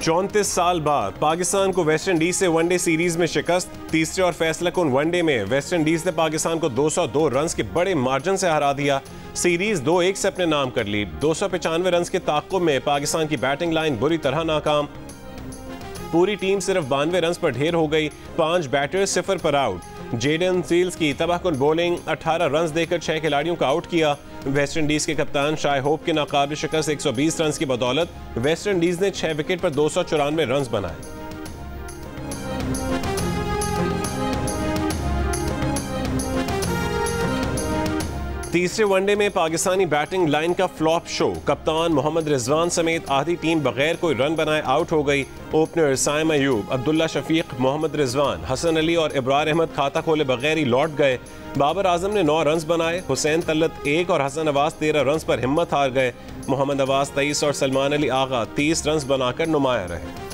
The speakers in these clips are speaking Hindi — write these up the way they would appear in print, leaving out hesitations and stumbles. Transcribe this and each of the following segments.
34 साल बाद पाकिस्तान को वेस्ट इंडीज से वनडे सीरीज में शिकस्त। तीसरे और फैसला कुन वनडे में वेस्ट इंडीज ने पाकिस्तान को 202 रन के बड़े मार्जिन से हरा दिया। सीरीज 2-1 से अपने नाम कर ली। 295 रन के ताक़ुब में पाकिस्तान की बैटिंग लाइन बुरी तरह नाकाम। पूरी टीम सिर्फ 92 रन पर ढेर हो गई। 5 बैटर्स 0 पर आउट। जेडन सील्स की तबाहकुन बॉलिंग 18 रन देकर 6 खिलाड़ियों को आउट किया। वेस्ट इंडीज के कप्तान शाय होप के नाकाबिल शिकस्त 120 रन की बदौलत वेस्ट इंडीज ने 6 विकेट पर 294 रन बनाए। तीसरे वनडे में पाकिस्तानी बैटिंग लाइन का फ्लॉप शो। कप्तान मोहम्मद रिजवान समेत आधी टीम बगैर कोई रन बनाए आउट हो गई। ओपनर साइम अयूब, अब्दुल्ला शफीक, मोहम्मद रिजवान, हसन अली और इब्रार अहमद खाता खोले बगैर ही लौट गए। बाबर आजम ने 9 रन बनाए। हुसैन तल्लत 1 और हसन नवाज 13 रन पर हिम्मत हार गए। मोहम्मद नवाज 23 और सलमान अली आगा 30 रन बनाकर नुमाया रहे।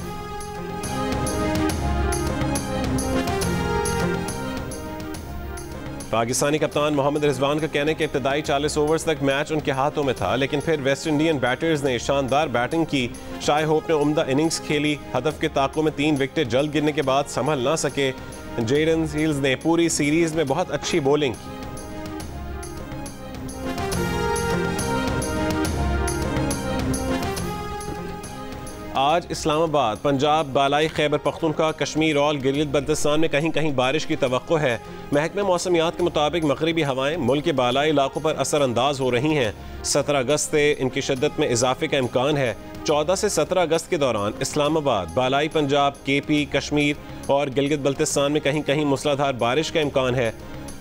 पाकिस्तानी कप्तान मोहम्मद रिजवान का कहने के इब्तदाई 40 ओवर्स तक मैच उनके हाथों में था, लेकिन फिर वेस्ट इंडियन बैटर्स ने शानदार बैटिंग की। शाय होप ने उम्दा इनिंग्स खेली। हदफ के ताक़ुब में 3 विकेट जल्द गिरने के बाद संभल ना सके। जेडन सील्स ने पूरी सीरीज में बहुत अच्छी बॉलिंग की। आज इस्लामाबाद, पंजाब, बालाई खैबर पख्तूनख्वा, कश्मीर और गिलगित बल्तिस्तान में कहीं कहीं बारिश की तवक्को है। महकमे मौसमियात के मुताबिक मगरिबी हवाएं मुल्क के बालाई इलाकों पर असरअंदाज हो रही हैं। 17 अगस्त से इनकी शिद्दत में इजाफे का इम्कान है। 14 से 17 अगस्त के दौरान इस्लामाबाद, बालाई पंजाब, KP, कश्मीर और गिलगित बल्तिस्तान में कहीं कहीं मूसलाधार बारिश का इम्कान है।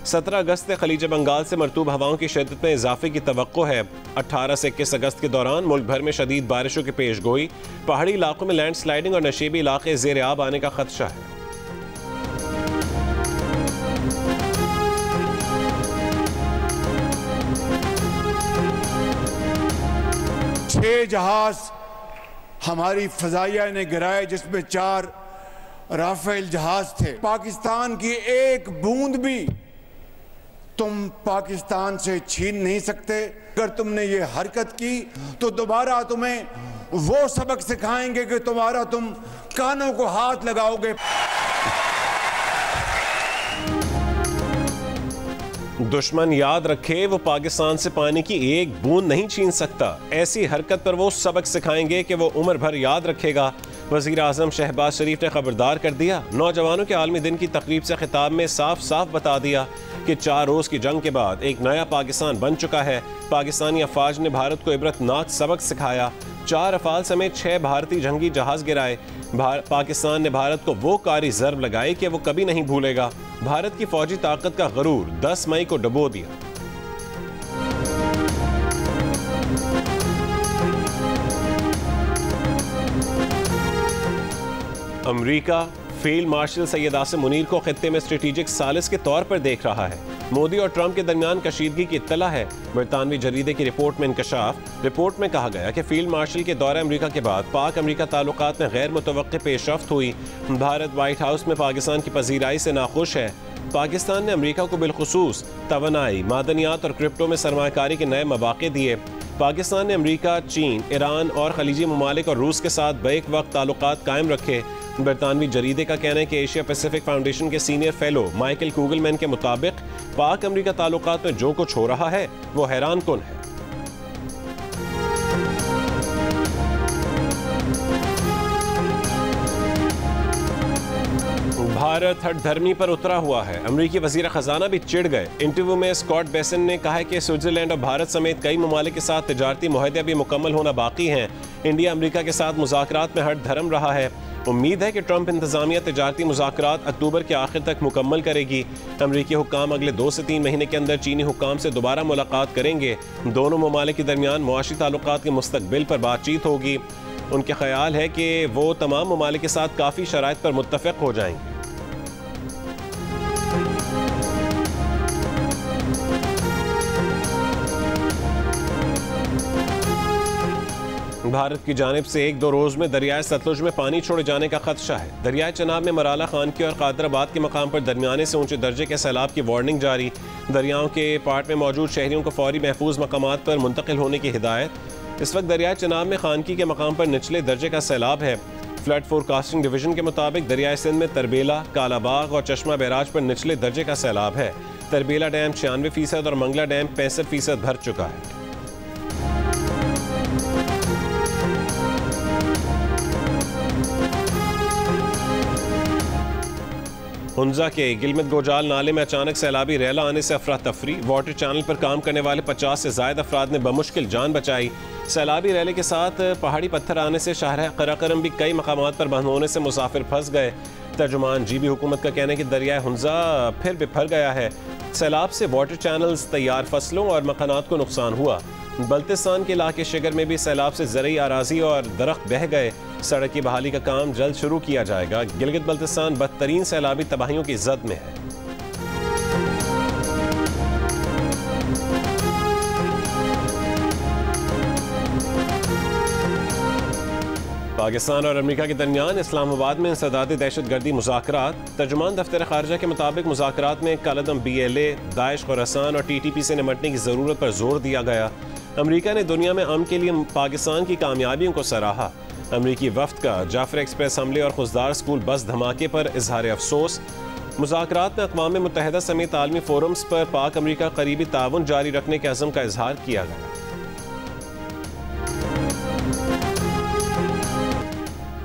17 अगस्त से खलीज बंगाल से मरतूब हवाओं की शिद्दत में इजाफे की तवक्को है। 18 से 21 अगस्त के दौरान मुल्क भर में शदीद बारिशों की पेश गोई। पहाड़ी इलाकों में लैंड स्लाइडिंग और नशीबी इलाके ज़ेर आब आने का खदशा है। छह जहाज हमारी फजाइया ने गिराए, जिसमें 4 राफेल जहाज थे। पाकिस्तान की एक बूंद भी तुम पाकिस्तान से छीन नहीं सकते। अगर तुमने ये हरकत की तो दोबारा तुम्हें वो सबक सिखाएंगे कि तुम कानों को हाथ लगाओगे। दुश्मन याद रखे, वो पाकिस्तान से पानी की एक बूंद नहीं छीन सकता। ऐसी हरकत पर वो सबक सिखाएंगे कि वो उम्र भर याद रखेगा। वज़ीर आज़म शहबाज शरीफ ने खबरदार कर दिया। नौजवानों के आलमी दिन की तकरीब से खिताब में साफ साफ बता दिया कि 4 रोज़ की जंग के बाद एक नया पाकिस्तान बन चुका है। पाकिस्तानी अफवाज ने भारत को इबरतनाक सबक सिखाया। 4 रफाल समेत 6 भारतीय जंगी जहाज गिराए। पाकिस्तान ने भारत को वो कारी ज़र्ब लगाई कि वो कभी नहीं भूलेगा। भारत की फौजी ताकत का गरूर 10 मई को डुबो दिया। America field marshal Syed Asim Munir को खित्ते में स्ट्रेटेजिक सालिस के तौर पर देख रहा है। मोदी और ट्रंप के दरमियान कशीदगी की इत्तला है। बरतानवी जरीदे की रिपोर्ट में इंकशाफ। रिपोर्ट में कहा गया कि फील्ड मार्शल के दौरे अमेरिका के बाद पाक अमेरिका ताल्लुकात में गैर मुतवक्किल पेशरफ्त हुई। भारत व्हाइट हाउस में पाकिस्तान की पजीराई से नाखुश है। पाकिस्तान ने अमेरिका को बिलखुसूस तवानाई, मादनियात और क्रिप्टो में सरमायाकारी के नए मौके दिए। पाकिस्तान ने अमेरिका, चीन, ईरान और खलीजी ममालिक और रूस के साथ बैक वक्त ताल्लुकात कायम रखे। बरतानवी जरीदे का कहना है कि एशिया पैसिफिक फाउंडेशन के सीनियर फेलो माइकल कूगलमैन के मुताबिक पाक अमेरिका ताल्लुकात में जो कुछ हो रहा है वो हैरान कुन है। भारत हठधर्मी पर उतरा हुआ है। अमेरिकी वजीर खजाना भी चिढ़ गए। इंटरव्यू में स्कॉट बेसन ने कहा है कि स्विट्जरलैंड और भारत समेत कई ममालिक के साथ तिजारती मुआहदे भी मुकम्मल होना बाकी हैं। इंडिया अमेरिका के साथ मुज़ाकरात में हठधर्म रहा है। उम्मीद है कि ट्रंप इंतजामिया तिजारती मुज़ाकरात अक्टूबर के आखिर तक मुकम्मल करेगी। अमेरिकी हुक्काम अगले 2 से 3 महीने के अंदर चीनी हुक्काम से दोबारा मुलाकात करेंगे। दोनों ममालिक के दरमियान मुआशी ताल्लुकात के मुस्तकबिल पर बातचीत होगी। उनके ख्याल है कि वो तमाम ममालिक के साथ काफ़ी शराइत पर मुत्तफ़िक हो जाएंगे। भारत की जानिब से 1-2 रोज़ में दरियाए सतलुज में पानी छोड़े जाने का खदशा है। दरियाए चनाब में मराला खान की और कादराबाद के मकाम पर दरमियाने से ऊंचे दर्जे के सैलाब की वार्निंग जारी। दरियाओं के पार्ट में मौजूद शहरियों को फौरी महफूज मकामात पर मुंतकिल होने की हिदायत। इस वक्त दरियाए चनाब में खानकी के मकाम पर निचले दर्जे का सैलाब है। फ्लड फोरकास्टिंग डिवीजन के मुताबिक दरियाए सिंध में तरबेला, कालाबाग और चश्मा बैराज पर निचले दर्जे का सैलाब है। तरबेला डैम 96% और मंगला डैम 65% भर चुका है। हुंजा के गिलमित गोजाल नाले में अचानक सैलाबी रैला आने से अफरा तफरी। वाटर चैनल पर काम करने वाले 50 से ज्यादा अफराद ने बमुश्किल जान बचाई। सैलाबी रैले के साथ पहाड़ी पत्थर आने से शाहराह कराकरम भी कई मकामात पर बंद होने से मुसाफिर फंस गए। तर्जुमान जीबी हुकूमत का कहना है कि दरिया हुंजा फिर बिफर गया है। सैलाब से वाटर चैनल्स, तैयार फसलों और मकानात को नुकसान हुआ। बल्तिस्तान के इलाके शिगर में भी सैलाब से ज़रई आराजी और दरख्त बह गए। सड़क की बहाली का काम जल्द शुरू किया जाएगा। गिलगित बल्तिस्तान बदतरीन सैलाबी तबाहियों की जद में है। पाकिस्तान और अमेरिका के दरमियान इस्लामाबाद में इंसदादी दहशतगर्दी मुज़ाकरात। तर्जुमान दफ्तर खारजा के मुताबिक मुज़ाकरात में कालदम BLA, दाइश, खुरासान और TTP से निपटने की ज़रूरत पर जोर दिया गया। अमेरिका ने दुनिया में अमन के लिए पाकिस्तान की कामयाबियों को सराहा। अमेरिकी वफ्द का जाफर एक्सप्रेस हमले और खुजदार स्कूल बस धमाके पर इजहार अफसोस। मुज़ाकरात में अक़वाम मुत्तहिदा समेत आलमी फोरम्स पर पाक अमेरिका करीबी ताउन जारी रखने के अज़म का इजहार किया गया।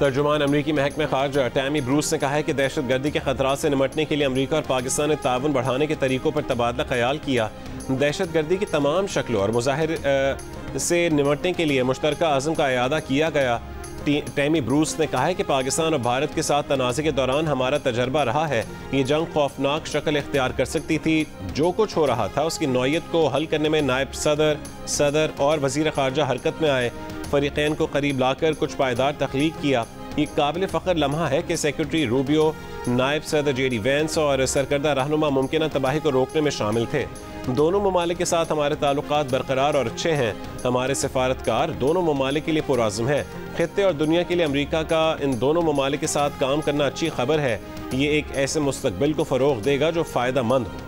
तर्जुमान अमरीकी महकमे खारजा टैमी ब्रूस ने कहा है कि दहशतगर्दी के खतरात से निपटने के लिए अमरीका और पाकिस्तान ने ताउन बढ़ाने के तरीकों पर तबादला ख्याल किया। दहशतगर्दी की तमाम शक्लों और मुज़ाहिर से निपटने के लिए मुश्तरका अज़म का इयादा किया गया। टैमी ब्रूस ने कहा है कि पाकिस्तान और भारत के साथ तनाज़े के दौरान हमारा तजर्बा रहा है। ये जंग खौफनाक शक्ल इख्तियार कर सकती थी। जो कुछ हो रहा था उसकी नौयत को हल करने में नायब सदर और वज़ीर ख़ारजा हरकत में आए। फ़रीक़ैन को करीब लाकर कुछ पायदार तख्लीक किया। ये काबिल फ़ख्र लम्हा है कि सेक्रेटरी रूबियो, नायब सदर JD वैंस और सरकर्दा रहनुमा मुमकिन तबाही को रोकने में शामिल थे। दोनों ममालिक के साथ हमारे ताल्लुकात बरकरार और अच्छे हैं। हमारे सफारतकार दोनों ममालिक के लिए पुरआज़्म है। खित्ते और दुनिया के लिए अमरीका का इन दोनों ममालिक के साथ काम करना अच्छी खबर है। ये एक ऐसे मुस्तकबिल को फ़रोग़ देगा जो फ़ायदा मंद हो।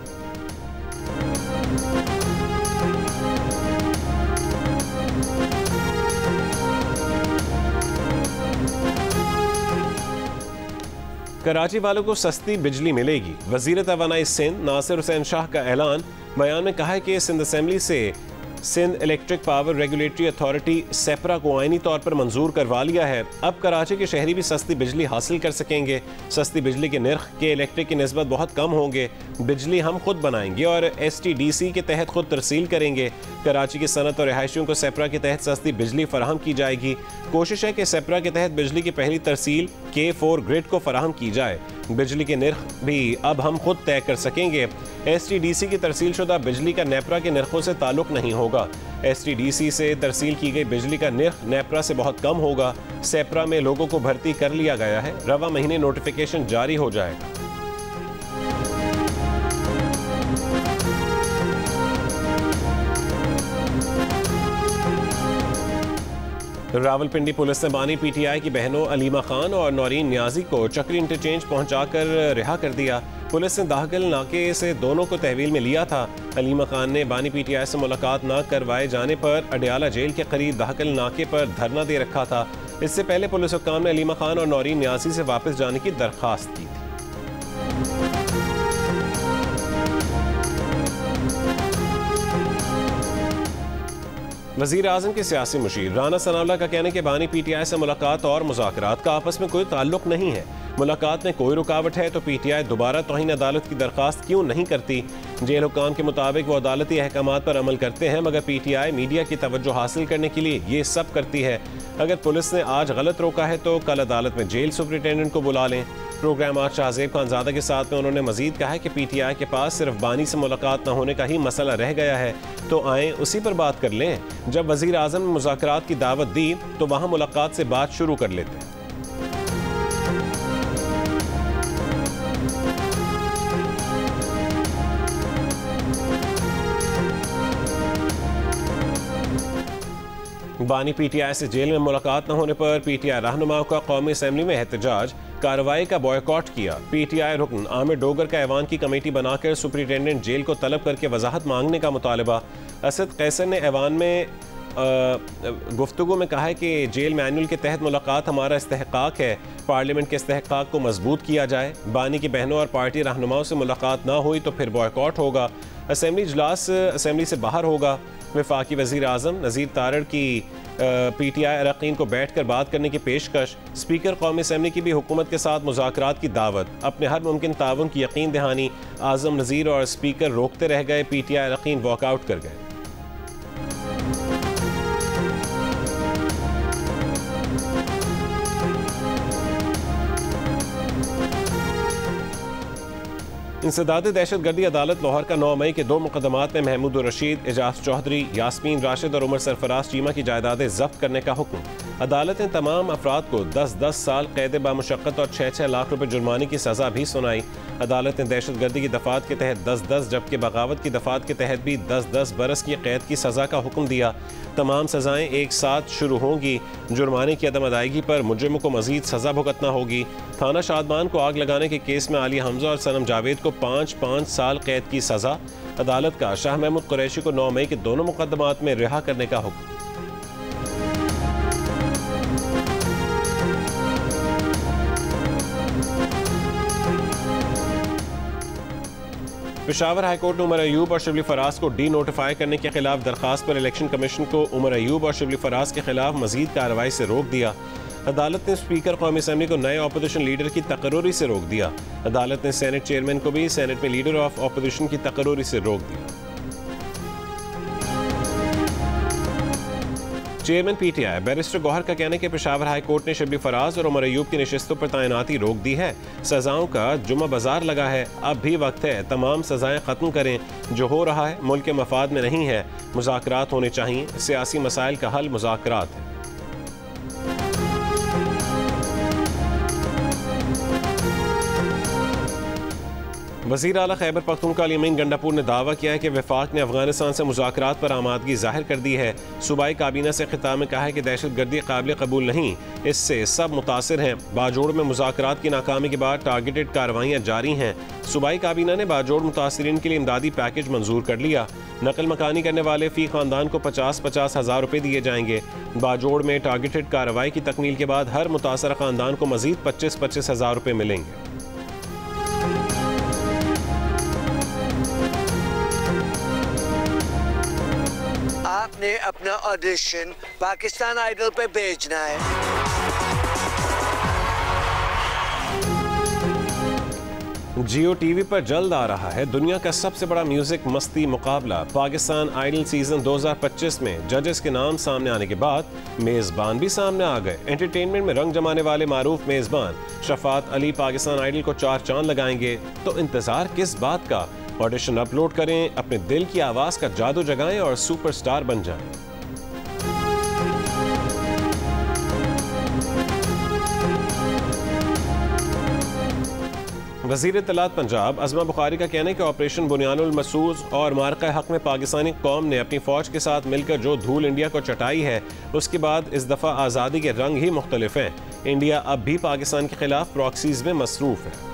कराची वालों को सस्ती बिजली मिलेगी। वज़ीर तवानाई सिंध नासिर हुसैन शाह का ऐलान। बयान में कहा है कि सिंध असेंबली से Sindh electric power regulatory authority SEPRA को आईनी तौर पर मंजूर करवा लिया है। अब कराची के शहरी भी सस्ती बिजली हासिल कर सकेंगे। सस्ती बिजली के नर्ख के इलेक्ट्रिक की निस्बत बहुत कम होंगे। बिजली हम खुद बनाएंगे और STDC के तहत खुद तरसील करेंगे। कराची की सनत और रिहायशियों को सेपरा के तहत सस्ती बिजली फराहम की जाएगी। कोशिश है कि सेपरा के तहत बिजली की पहली तरसील K4 ग्रिड को फराहम की जाए। बिजली के नर्ख भी अब हम खुद तय कर सकेंगे। STDC की तरसील शुदा बिजली का नेपरा के नर्खों से ताल्लुक नहीं होगा। STDC से तरसील की गई बिजली का नर्ख नेपरा से बहुत कम होगा। सेपरा में लोगों को भर्ती कर लिया गया है। रवा महीने नोटिफिकेशन जारी हो जाएगा। रावलपिंडी पुलिस ने बानी PTI की बहनों अलीमा खान और नौरीन नियाजी को चक्री इंटरचेंज पहुंचाकर रिहा कर दिया। पुलिस ने दाहगल नाके से दोनों को तहवील में लिया था। अलीमा खान ने बानी PTI से मुलाकात न करवाए जाने पर अडियाला जेल के करीब दाहगल नाके पर धरना दे रखा था। इससे पहले पुलिस हुक्काम ने अलीमा खान और नौरीन नियाजी से वापस जाने की दरख्वास्त की थी। वज़ीर आज़म के सियासी मुशीर राना सनाउल्लाह का कहना है कि बानी PTI से मुलाकात और मुज़ाकरात का आपस में कोई ताल्लुक नहीं है। मुलाकात में कोई रुकावट है तो PTI दोबारा तौहीन अदालत की दरख्वास्त क्यों नहीं करती। जेल हुक्काम के मुताबिक वो अदालती अहकामात पर अमल करते हैं, मगर PTI मीडिया की तवज्जो हासिल करने के लिए ये सब करती है। अगर पुलिस ने आज गलत रोका है तो कल अदालत में जेल सुपरिटेंडेंट को बुला लें। प्रोग्राम आज शाहजेब खानजादा के साथ में उन्होंने मजीद कहा है कि PTI के पास सिर्फ बानी से मुलाकात न होने का ही मसला रह गया है, तो आए उसी पर बात कर लें। जब वज़ीर आज़म ने मुज़ाकरात की दावत दी तो वहाँ मुलाकात से बात शुरू कर लेते हैं। बानी PTI से जेल में मुलाकात न होने पर PTI रहनुमाओं का कौमी असेंबली में एहतजाज। कार्रवाई का बॉयकॉट किया। PTI रुकन आमिर डोगर का ऐवान की कमेटी बनाकर सुपरिटेंडेंट जेल को तलब करके वजाहत मांगने का मुतालबा। असद कैसर ने ऐवान में गुफ्तगू में कहा है कि जेल मैनुअल के तहत मुलाकात हमारा इस्तेहकाक है, पार्लियामेंट के इस्तेहकाक को मजबूत किया जाए। बानी की बहनों और पार्टी रहनुमाओं से मुलाकात ना हुई तो फिर बॉयकॉट होगा। असेंबली इजलास असेंबली से बाहर होगा। वफाकी वज़ीर आज़म नज़ीर तारड़ की PTI अरकान को बैठ कर बात करने की पेशकश। स्पीकर कौमी असेंबली की भी हुकूमत के साथ मुज़ाकरात की दावत। अपने हर मुमकिन ताउन की यकीन दहानी। आज़म नज़ीर और स्पीकर रोकते रह गए, PTI अरकान वॉकआउट कर गए। इंसदाद दहशतगर्दी अदालत लाहौर का 9 मई के 2 मुकदमात में महमूद रशीद, एजाज चौधरी, यास्मीन राशिद और उमर सरफराज चीमा की जायदादें जब्त करने का हुक्म। अदालत ने तमाम अफराद को 10-10 साल कैद बामुशक्कत और 6-6 लाख रुपए जुर्माने की सज़ा भी सुनाई। अदालत ने दहशतगर्दी की दफात के तहत 10-10 जबकि बगावत की दफात के तहत भी 10-10 बरस की कैद की सज़ा का हुक्म दिया। तमाम सज़ाएँ एक साथ शुरू होंगी। जुर्माने की अदम अदायगी पर मुजरिमों को मजीद सज़ा भुगतना होगी। थाना शादमान को आग लगाने के केस में आलिया हमजा और सनम जावेद को 5-5 साल कैद की सज़ा। अदालत का शाह महमूद कुरैशी को 9 मई के दोनों मुकदमात में रिहा करने का हुक्म। पेशावर हाईकोर्ट ने उमर अयूब और शिबली फराज को डी नोटिफाई करने के खिलाफ दरखास्त पर इलेक्शन कमीशन को उमर अयूब और शिबली फराज के खिलाफ मजीद कार्रवाई से रोक दिया। अदालत ने स्पीकर कौमी असेंबली को नए अपोजिशन लीडर की तकर्रुरी से रोक दिया। अदालत ने सेनेट चेयरमैन को भी सेनेट में लीडर ऑफ अपोजिशन की तकर्रुरी से रोक दिया। चेयरमैन PTI बैरिस्टर गौहर का कहना है कि पेशावर हाई कोर्ट ने शिबली फराज और उमर अयूब की नशिस्तों पर तैनाती रोक दी है। सजाओं का जुमा बाजार लगा है, अब भी वक्त है तमाम सजाएं खत्म करें। जो हो रहा है मुल्क के मफाद में नहीं है। मुज़ाकरात होने चाहिए। सियासी मसाइल का हल मुज़ाकरात है। वज़ीर आला खैबर पख्तूनख्वा अमीन गंडापुर ने दावा किया है कि वफाक ने अफगानिस्तान से मुज़ाकरात पर आमादगी जाहिर कर दी है। सूबाई काबीना से खिताब में कहा है कि दहशतगर्दी काबिल कबूल नहीं, इससे सब मुतासिर हैं। बाजोड़ में मुज़ाकरात की नाकामी के बाद टारगेटेड कार्रवाइयाँ जारी हैं। सूबाई काबीना ने बाजोड़ मुतासिरीन के लिए इमदादी पैकेज मंजूर कर लिया। नकल मकानी करने वाले फ़ी ख़ानदान को 50-50 हज़ार रुपये दिए जाएंगे। बाजोड़ में टारगेटेड कार्रवाई की तकमील के बाद हर मुतासरा ख़ानदान को मज़ीद 25-25 हज़ार रुपये मिलेंगे। आपने अपना ऑडिशन पाकिस्तान आइडल पे भेजना है। जियो टीवी पर जल्द आ रहा है दुनिया का सबसे बड़ा म्यूजिक मस्ती मुकाबला। पाकिस्तान आइडल सीजन 2025 में जजेस के नाम सामने आने के बाद मेजबान भी सामने आ गए। एंटरटेनमेंट में रंग जमाने वाले मारूफ मेजबान शफात अली पाकिस्तान आइडल को 4 चांद लगाएंगे, तो इंतजार किस बात का। ऑडिशन अपलोड करें, अपने दिल की आवाज का जादू जगाएं और सुपरस्टार बन जाएं। वज़ीर इत्तलात पंजाब अज़मा बुखारी का कहना है कि ऑपरेशन बुनियानुल मसूस और मार्का हक में पाकिस्तानी कौम ने अपनी फौज के साथ मिलकर जो धूल इंडिया को चटाई है, उसके बाद इस दफ़ा आज़ादी के रंग ही मुख्तलिफ हैं। इंडिया अब भी पाकिस्तान के खिलाफ प्रॉक्सीज में मसरूफ है।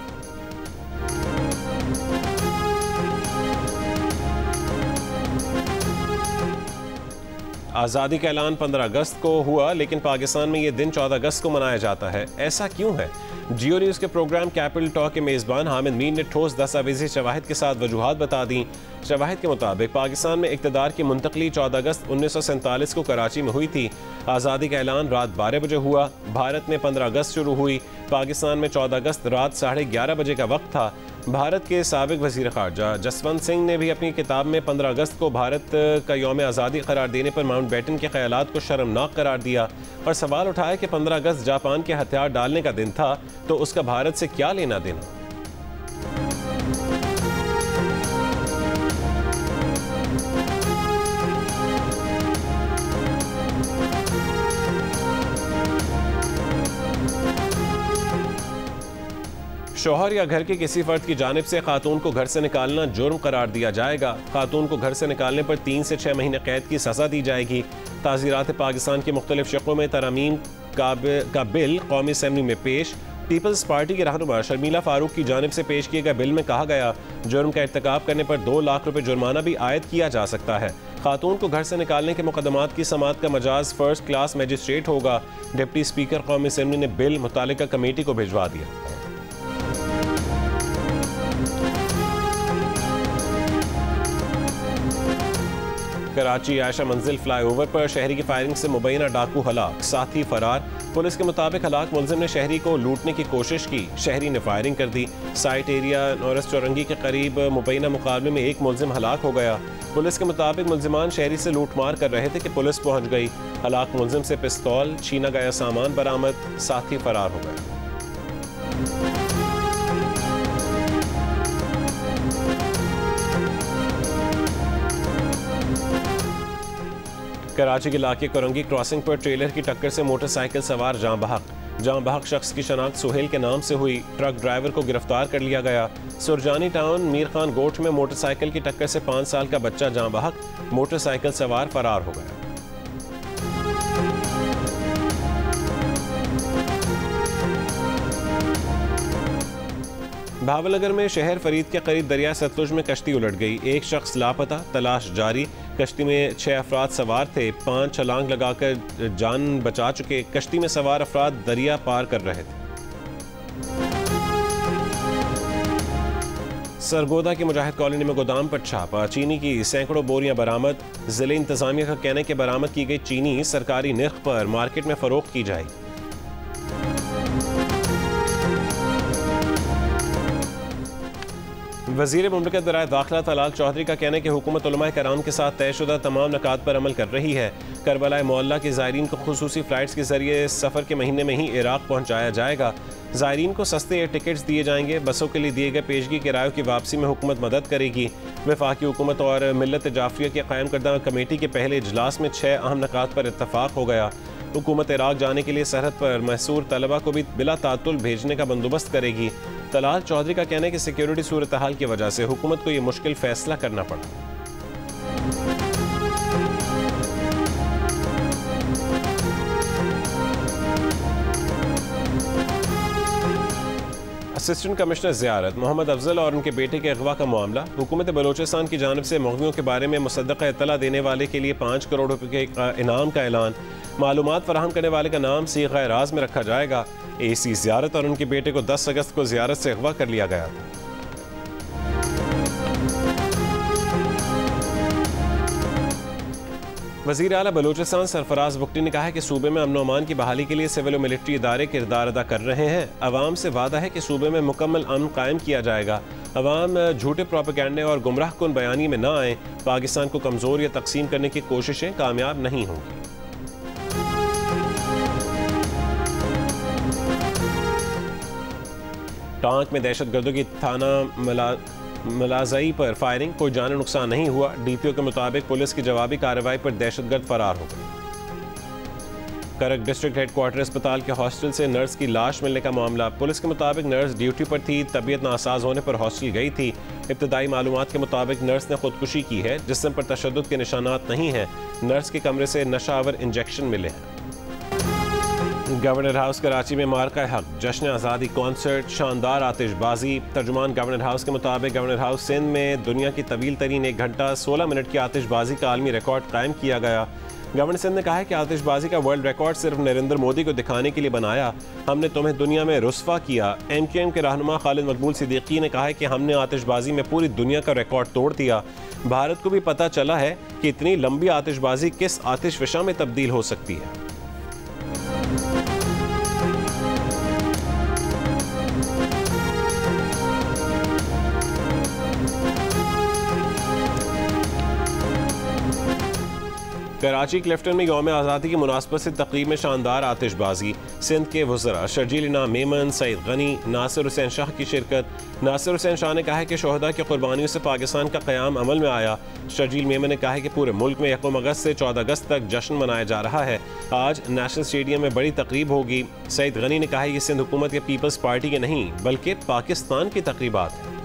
आज़ादी का ऐलान 15 अगस्त को हुआ, लेकिन पाकिस्तान में ये दिन 14 अगस्त को मनाया जाता है। ऐसा क्यों है? जियो न्यूज़ के प्रोग्राम कैपिटल टॉक के मेज़बान हामिद मीर ने ठोस दस्तावेज़ी शवाहिद के साथ वजूहात बता दी। शवाहिद के मुताबिक पाकिस्तान में इक़्तिदार की मुंतकली 14 अगस्त 1947 को कराची में हुई थी। आज़ादी का ऐलान रात 12 बजे हुआ। भारत में 15 अगस्त शुरू हुई। पाकिस्तान में 14 अगस्त रात 11:30 बजे का वक्त था। भारत के साबिक वज़ीर ख़ारजा जसवंत सिंह ने भी अपनी किताब में 15 अगस्त को भारत का यौम आज़ादी करार देने पर माउंटबेटन के ख़यालात को शर्मनाक करार दिया और सवाल उठाया कि 15 अगस्त जापान के हथियार डालने का दिन था, तो उसका भारत से क्या लेना देना। शौहर या घर के किसी फर्द की जानिब से खातून को घर से निकालना जुर्म करार दिया जाएगा। खातून को घर से निकालने पर 3 से 6 महीने कैद की सज़ा दी जाएगी। ताज़ीरात पाकिस्तान के मुख्तलिफ शक़ों में तरमीम का बिल कौमी असेंबली में पेश। पीपल्स पार्टी के रहनुमा शर्मिला फारूक की जानिब से पेश किए गए बिल में कहा गया जुर्म का इर्तिकाब करने पर 2 लाख रुपए जुर्माना भी आयद किया जा सकता है। खातून को घर से निकालने के मुकदमात की समाअत का मजाज फर्स्ट क्लास मजिस्ट्रेट होगा। डिप्टी स्पीकर कौमी असेंबली ने बिल मुतालिका कमेटी को भिजवा दिया। कराची आयशा मंजिल फ्लाईओवर पर शहरी की फायरिंग से मुबैना डाकू हलाक, साथी फरार। पुलिस के मुताबिक हलाक मुलजिम ने शहरी को लूटने की कोशिश की, शहरी ने फायरिंग कर दी। साइट एरिया नौरस चौरंगी के करीब मुबैना मुकाबले में एक मुलजिम हलाक हो गया। पुलिस के मुताबिक मुलजिमान शहरी से लूटमार कर रहे थे कि पुलिस पहुंच गई। हलाक मुलजिम से पिस्तौल, छीना गया सामान बरामद, साथी फरार हो गए। कराची के इलाके कोरंगी क्रॉसिंग पर ट्रेलर की टक्कर से मोटरसाइकिल सवार जाँ बहक शख्स की शनाख्त सुहेल के नाम से हुई। ट्रक ड्राइवर को गिरफ्तार कर लिया गया। सुरजानी टाउन मीर खान गोठ में मोटरसाइकिल की टक्कर से 5 साल का बच्चा जाँ बहक, मोटरसाइकिल सवार फरार हो गया। भावलगर में शहर फरीद के करीब दरिया सतलुज में कश्ती उलट गई। एक शख्स लापता, तलाश जारी। कश्ती में 6 अफराद सवार थे, 5 छलांग लगाकर जान बचा चुके। कश्ती में सवार अफराद दरिया पार कर रहे थे। सरगोदा की मुजाहिद कॉलोनी में गोदाम पर छापा, चीनी की सैकड़ों बोरियां बरामद। जिले इंतजामिया का कहना है कि बरामद की गई चीनी सरकारी निर्ख पर मार्केट में फरोख्त की जाएगी। वज़ीर मुमलिकत बराए दाखिला तलाल चौधरी का कहना है कि हुकूमत उलमाए कराम के साथ तयशुदा तमाम नकात पर अमल कर रही है। करबला मोहल्ला के ज़ायरीन को खुसूसी फ़्लाइट्स के ज़रिए सफ़र के महीने में ही इराक़ पहुँचाया जाएगा। ज़ायरीन को सस्ते एयर टिकट्स दिए जाएंगे। बसों के लिए दिए गए पेशगी किरायों की वापसी में हुकूमत मदद करेगी। वफाकी हुकूमत और मिल्लत जाफरिया के कायम करदा कमेटी के पहले इजलास में 6 अहम नकात पर इत्तफाक हो गया। हुकूमत इराक़ जाने के लिए सरहद पर महसूर तलबा को भी बिला तातुल भेजने का बंदोबस्त करेगी। तलाल चौधरी का कहना है कि सिक्योरिटी सूरत हाल की वजह से हुकूमत को यह मुश्किल फैसला करना पड़ा। असिस्टेंट कमिश्नर ज़ियारत मोहम्मद अफजल और उनके बेटे के अगवा का मामला। हुकूमत बलोचिस्तान की जानिब से मुग़वियों के बारे में मुसद्दक़ा इत्तला देने वाले के लिए 5 करोड़ रुपये के इनाम का ऐलान। मालूमात फराहम करने वाले का नाम सीग़ा राज में रखा जाएगा। AC ज़ियारत और उनके बेटे को 10 अगस्त को ज़ियारत से अगवा कर लिया गया था। वज़ीर आला बलूचिस्तान सरफराज बुगटी ने कहा है कि सूबे में अमन अमान की बहाली के लिए सिविल और मिलिट्री इदारे किरदार अदा कर रहे हैं। अवाम से वादा है कि सूबे में मुकम्मल अमन कायम किया जाएगा। अवाम झूठे प्रोपेगेंडे और गुमराह कुन बयानी में न आए। पाकिस्तान को कमज़ोर या तकसीम करने की कोशिशें कामयाब नहीं होंगी। टांक में दहशतगर्दों की थाना मलाजई पर फायरिंग, कोई जानी नुकसान नहीं हुआ। DPO के मुताबिक पुलिस की जवाबी कार्रवाई पर दहशतगर्द फरार हो गए। करक डिस्ट्रिक्ट हेडक्वार्टर अस्पताल के हॉस्टल से नर्स की लाश मिलने का मामला। पुलिस के मुताबिक नर्स ड्यूटी पर थी, तबीयत नासाज होने पर हॉस्टल गई थी। इब्तदाई मालूमात के मुताबिक नर्स ने खुदकुशी की है। जिस्म पर तशद्दुद के निशानात नहीं हैं। नर्स के कमरे से नशावर इंजेक्शन मिले हैं। गवर्नर हाउस कराची में मार्का हक, जश्न आज़ादी कॉन्सर्ट, शानदार आतिशबाजी। तर्जुमान गवर्नर हाउस के मुताबिक गवर्नर हाउस सिंध में दुनिया की तवील तरीन 1 घंटा 16 मिनट की आतिशबाजी का आलमी रिकॉर्ड कायम किया गया। गवर्नर सिंध ने कहा है कि आतिशबाजी का वर्ल्ड रिकॉर्ड सिर्फ नरेंद्र मोदी को दिखाने के लिए बनाया। हमने तुम्हें दुनिया में रुस्वा किया। MQM के रहनुमा खालिद मकबूल सिद्दीकी ने कहा है कि हमने आतिशबाजी में पूरी दुनिया का रिकॉर्ड तोड़ दिया। भारत को भी पता चला है कि इतनी लंबी आतिशबाजी किस आतिशफशा में तब्दील हो सकती है। कराची क्लिफ्टन में यौम आज़ादी की मुनासबत से तकरीब में शानदार आतिशबाजी। सिंध के वज़रा शर्जील इनाम मेमन, सईद गनी, नासिर हुसैन शाह की शिरकत। नासिर हुसैन शाह ने कहा है कि शोहदा की कुर्बानियों से पाकिस्तान का क़याम अमल में आया। शर्जील मेमन ने कहा है कि पूरे मुल्क में 1 अगस्त से 14 अगस्त तक जश्न मनाया जा रहा है। आज नेशनल स्टेडियम में बड़ी तकरीब होगी। सईद गनी ने कहा है कि सिंध हुकूमत या पीपल्स पार्टी के नहीं बल्कि पाकिस्तान की तकरीबात हैं।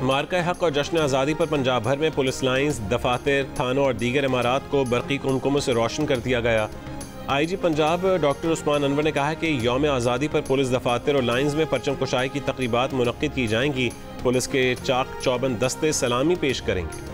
मार्का हक और जश्न आज़ादी पर पंजाब भर में पुलिस लाइन्स, दफातर, थानों और दीगर इमारात को बरक़ी कुमकुमों से रोशन कर दिया गया। IG पंजाब डॉक्टर उस्मान अनवर ने कहा है कि यौम आज़ादी पर पुलिस दफातर और लाइन्स में परचम कुशाई की तकरीबात मुनक्किद की जाएंगी। पुलिस के चाक चौबंद दस्ते सलामी पेश करेंगे।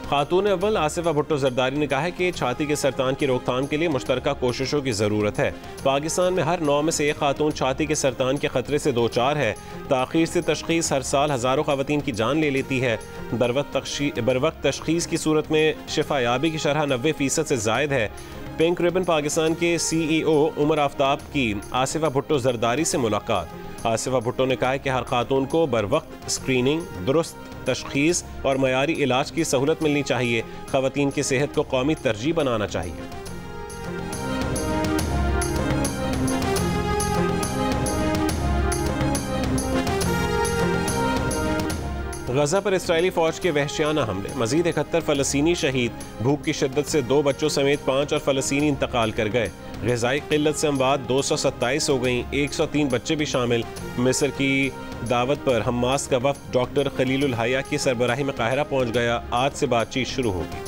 खातून अव्वल आसिफा भुट्टो जरदारी ने कहा है कि छाती के सरतान की रोकथाम के लिए मुश्तरका कोशिशों की ज़रूरत है। पाकिस्तान में हर 9 में से एक खातून छाती के सरतान के खतरे से दो चार है। ताख़ीर से तशख़ीस हर साल हज़ारों ख़वातीन की जान ले लेती है। बरवक्त तशख़ीस की सूरत में शिफायाबी की शरह 90% से ज़ायद है। पिंक रिबन पाकिस्तान के CEO उमर आफ्ताब की आसिफा भुट्टो जरदारी से मुलाकात। आसिफा भुट्टो ने कहा है कि हर खातून को बरवक्त स्क्रीनिंग, दुरुस्त तशख़ीस और मयारी इलाज की सहूलत मिलनी चाहिए। ख़वातीन की सेहत को कौमी तरजीह बनाना चाहिए। गजा पर इस्राएली फौज के वहशियाना हमले, मजीद 71 फ़लस्तीनी शहीद। भूख की शिद्दत से 2 बच्चों समेत 5 और फ़लस्तीनी इंतकाल कर गए। ग़िज़ाई क़िल्लत से अमवात 227 हो गई, 103 बच्चे भी शामिल। मिस्र की दावत पर हमास का वफ़द डॉक्टर खलीलुल हया की सरबराही में काहिरा पहुँच गया। आज से बातचीत शुरू होगी।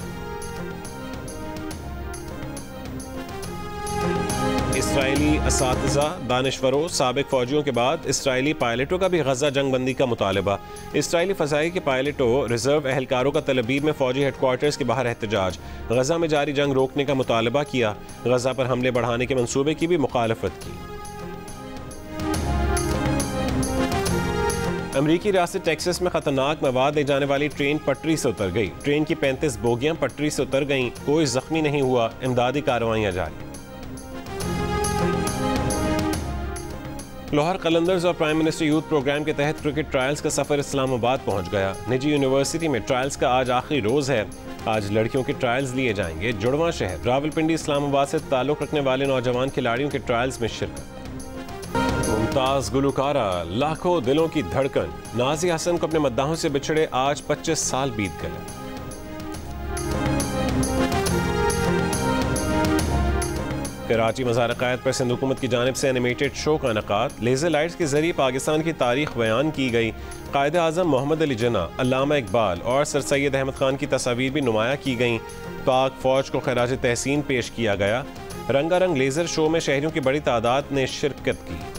इसराइली असातिज़ा, दानिशवरों, साबिक फ़ौजियों के बाद इसराइली पायलटों का भी गजा जंग बंदी का मुतालबा। इसराइली फ़ज़ाई के पायलटों, रिजर्व एहलकारों का तलबीब में फ़ौजी हेडक्वार्टर्स के बाहर एहतजाज। गजा में जारी जंग रोकने का मुतालबा किया। गजा पर हमले बढ़ाने के मंसूबे की भी मुखालफत की। अमरीकी रियासत टेक्सास में खतरनाक मवाद ले जाने वाली ट्रेन पटरी से उतर गई। ट्रेन की 35 बोगियां पटरी से उतर गईं। कोई जख्मी नहीं हुआ। इमदादी कार्रवाइयां जारी। लाहौर कलंदर्स और प्राइम मिनिस्टर यूथ प्रोग्राम के तहत क्रिकेट ट्रायल्स का सफर इस्लामाबाद पहुंच गया। निजी यूनिवर्सिटी में ट्रायल्स का आज आखिरी रोज है। आज लड़कियों के ट्रायल्स लिए जाएंगे। जुड़वां शहर रावलपिंडी इस्लामाबाद से ताल्लुक रखने वाले नौजवान खिलाड़ियों के ट्रायल्स में शिरकत। मुमताज गुलकारा, लाखों दिलों की धड़कन, नाज़ी हसन को अपने मद्दाहों से बिछड़े आज 25 साल बीत गए। कराची मज़ार क़ायद पर सिंध हुकूमत की जानिब से एनिमेटेड शो का इनेकाद। लेज़र लाइट्स के जरिए पाकिस्तान की तारीख बयान की गई। कायद आज़म मोहम्मद अली जिन्ना, अल्लामा इकबाल और सर सैयद अहमद खान की तस्वीर भी नुमाया की गईं। पाक फ़ौज को खराज तहसीन पेश किया गया। रंगारंग लेज़र शो में शहरियों की बड़ी तादाद ने शिरकत की।